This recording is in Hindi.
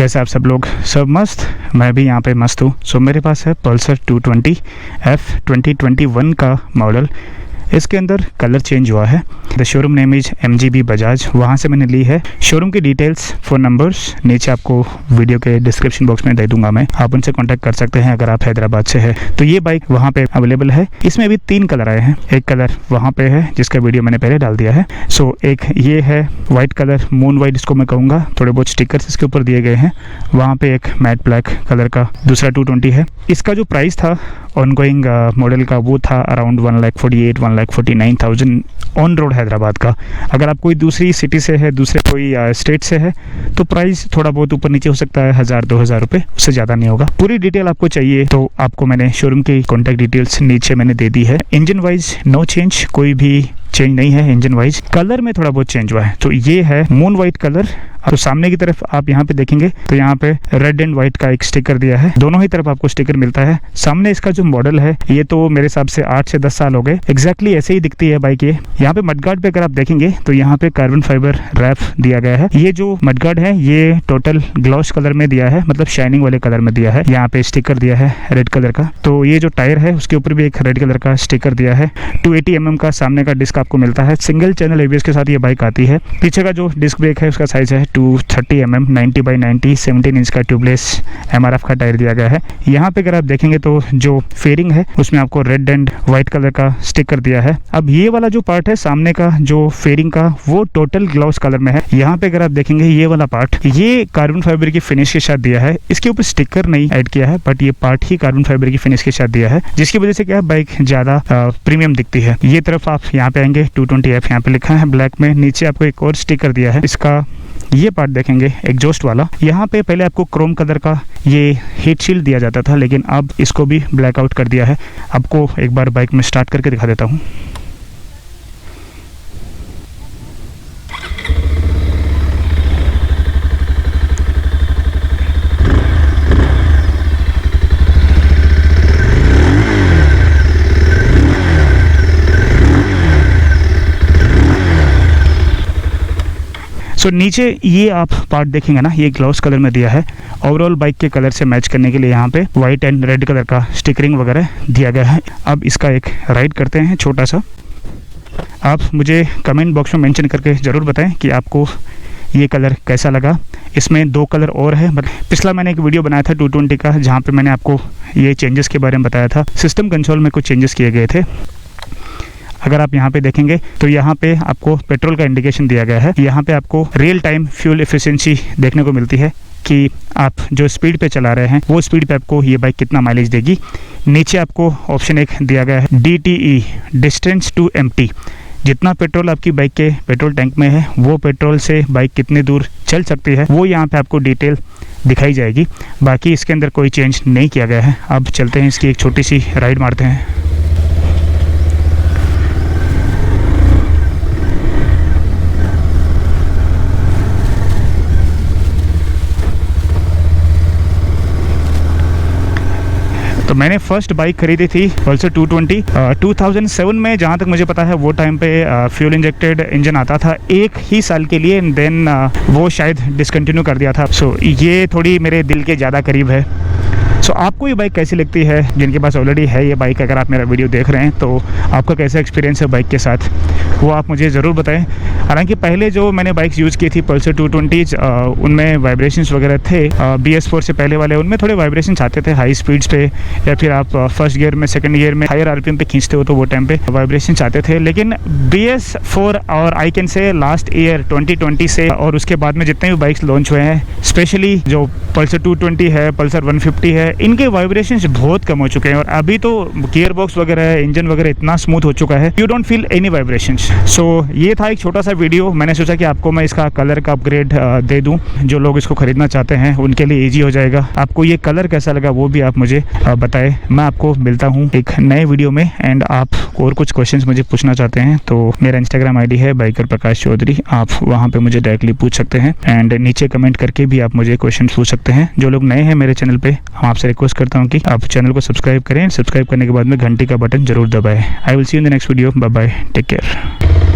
कैसे आप सब लोग? सब मस्त, मैं भी यहाँ पे मस्त हूँ। सो मेरे पास है पल्सर 220F 2021 का मॉडल। इसके अंदर कलर चेंज हुआ है। The showroom name is MGB Bajaj, वहाँ से मैंने ली है। शोरूम की डिटेल्स, फ़ोन नंबर्स नीचे आपको वीडियो के डिस्क्रिप्शन बॉक्स में दे दूंगा मैं, आप उनसे कांटेक्ट कर सकते हैं अगर आप हैदराबाद से है तो। ये बाइक वहाँ पे अवेलेबल है। इसमें भी 3 कलर आए हैं। एक कलर वहाँ पे है जिसका वीडियो मैंने पहले डाल दिया है। सो एक ये है वाइट कलर, मून वाइट इसको मैं कहूँगा। थोड़े बहुत स्टिकर्स इसके ऊपर दिए गए हैं। वहाँ पे एक मैट ब्लैक कलर का दूसरा 220 है। इसका जो प्राइस था ऑनगोइंग मॉडल का वो था अराउंड 1,48,1,49,000 ऑन रोड हैदराबाद का। अगर आप कोई दूसरी सिटी से है, दूसरे कोई स्टेट से है तो प्राइस थोड़ा बहुत ऊपर नीचे हो सकता है, 1,000-2,000 रुपये, उससे ज़्यादा नहीं होगा। पूरी डिटेल आपको चाहिए तो आपको मैंने शोरूम की कॉन्टैक्ट डिटेल्स नीचे मैंने दे दी है। इंजन वाइज नो चेंज, कोई भी चेंज नहीं है इंजन वाइज। कलर में थोड़ा बहुत चेंज हुआ है। तो ये है मून वाइट कलर। तो सामने की तरफ आप यहाँ पे देखेंगे तो यहाँ पे रेड एंड व्हाइट का एक स्टिकर दिया है। दोनों ही तरफ आपको स्टिकर मिलता है। सामने इसका जो मॉडल है ये तो मेरे हिसाब से 8 से 10 साल हो गए। एग्जैक्टली ऐसे ही दिखती है बाइक ये। यहाँ पे मडगार्ड पे अगर आप देखेंगे तो यहाँ पे कार्बन फाइबर रैप दिया गया है। ये जो मडगार्ड है ये टोटल ग्लॉस कलर में दिया है, मतलब शाइनिंग वाले कलर में दिया है। यहाँ पे स्टिकर दिया है रेड कलर का। तो ये जो टायर है उसके ऊपर भी एक रेड कलर का स्टिकर दिया है। 280 mm का सामने का डिस्क आपको मिलता है। सिंगल चैनल ABS के साथ ये बाइक आती है। पीछे का जो डिस्क ब्रेक है उसका साइज है 230 mm, 90/90, 17 इंच का ट्यूबलेस MRF का टायर दिया गया है। यहाँ पे अगर आप देखेंगे तो जो फेयरिंग है उसमें आपको रेड एंड व्हाइट कलर का स्टिकर दिया है। अब ये वाला जो पार्ट है सामने का जो फेयरिंग का वो टोटल ग्लॉस कलर में है। यहाँ पे अगर आप देखेंगे ये वाला पार्ट ये कार्बन फाइबर की फिनिश के साथ दिया है। इसके ऊपर स्टिकर नहीं ऐड किया है बट ये पार्ट ही कार्बन फाइबर की फिनिश के साथ दिया है, जिसकी वजह से क्या है बाइक ज्यादा प्रीमियम दिखती है। ये तरफ आप यहाँ पे आएंगे 220F यहाँ पे लिखा है ब्लैक में। नीचे आपको एक और स्टिकर दिया है। इसका ये पार्ट देखेंगे एग्जॉस्ट वाला, यहाँ पे पहले आपको क्रोम कलर का ये हीट शील्ड दिया जाता था लेकिन अब इसको भी ब्लैक आउट कर दिया है। आपको एक बार बाइक में स्टार्ट करके दिखा देता हूँ। सो नीचे ये आप पार्ट देखेंगे ना, ये ग्लॉस कलर में दिया है। ओवरऑल बाइक के कलर से मैच करने के लिए यहाँ पे व्हाइट एंड रेड कलर का स्टिकरिंग वगैरह दिया गया है। अब इसका एक राइड करते हैं छोटा सा। आप मुझे कमेंट बॉक्स में मेंशन करके ज़रूर बताएं कि आपको ये कलर कैसा लगा। इसमें 2 कलर और है। मतलब पिछला मैंने एक वीडियो बनाया था 220 का जहाँ पे मैंने आपको ये चेंजेस के बारे में बताया था। सिस्टम कंसोल में कुछ चेंजेस किए गए थे। अगर आप यहाँ पे देखेंगे तो यहाँ पे आपको पेट्रोल का इंडिकेशन दिया गया है। यहाँ पे आपको रियल टाइम फ्यूल एफिशिएंसी देखने को मिलती है कि आप जो स्पीड पे चला रहे हैं वो स्पीड पे आपको ये बाइक कितना माइलेज देगी। नीचे आपको ऑप्शन एक दिया गया है DTE, डिस्टेंस टू एम्प्टी। जितना पेट्रोल आपकी बाइक के पेट्रोल टैंक में है वो पेट्रोल से बाइक कितनी दूर चल सकती है वो यहाँ पे आपको डिटेल दिखाई जाएगी। बाकी इसके अंदर कोई चेंज नहीं किया गया है। अब चलते हैं इसकी एक छोटी सी राइड मारते हैं। तो मैंने फर्स्ट बाइक खरीदी थी पल्सर 220 2007 में। जहाँ तक मुझे पता है वो टाइम पे फ्यूल इंजेक्टेड इंजन आता था 1 ही साल के लिए, देन वो शायद डिसकंटिन्यू कर दिया था। सो ये थोड़ी मेरे दिल के ज़्यादा करीब है। सो आपको ये बाइक कैसी लगती है? जिनके पास ऑलरेडी है ये बाइक, अगर आप मेरा वीडियो देख रहे हैं तो आपका कैसा एक्सपीरियंस है बाइक के साथ वो आप मुझे ज़रूर बताएं। हालांकि पहले जो मैंने बाइक्स यूज़ की थी पल्सर 220 उनमें वाइब्रेशंस वगैरह थे। BS4 से पहले वाले उनमें थोड़े वाइब्रेशंस आते थे हाई स्पीड्स पे, या फिर आप फर्स्ट गियर में सेकंड गियर में हायर RPM पे खींचते हो तो वो टाइम पे वाइब्रेशंस आते थे। लेकिन BS4 और I can say last year 2020 से और उसके बाद में जितने भी बाइक्स लॉन्च हुए हैं, स्पेशली जो पल्सर 220 है, पल्सर 150 है, इनके वाइब्रेशंस बहुत कम हो चुके हैं। और अभी तो गियर बॉक्स वगैरह, इंजन वगैरह इतना स्मूथ हो चुका है, you don't feel any vibrations. So ये था एक छोटा सा वीडियो। मैंने सोचा कि आपको मैं इसका कलर का अपग्रेड दे दूं। जो लोग इसको खरीदना चाहते हैं उनके लिए ईजी हो जाएगा। आपको ये कलर कैसा लगा वो भी आप मुझे बताएं। मैं आपको मिलता हूँ एक नए वीडियो में। एंड आप और कुछ क्वेश्चंस मुझे पूछना चाहते हैं तो मेरा इंस्टाग्राम ID है बाइकर प्रकाश चौधरी। आप वहाँ पे मुझे डायरेक्टली पूछ सकते हैं। एंड नीचे कमेंट करके भी आप मुझे क्वेश्चन पूछ सकते हैं। जो लोग नए हैं मेरे चैनल पे, हम आपसे रिक्वेस्ट करता हूँ कि आप चैनल को सब्सक्राइब करें। सब्सक्राइब करने के बाद में घंटी का बटन जरूर दबाएं। I will see you in the next video. Bye bye, take care.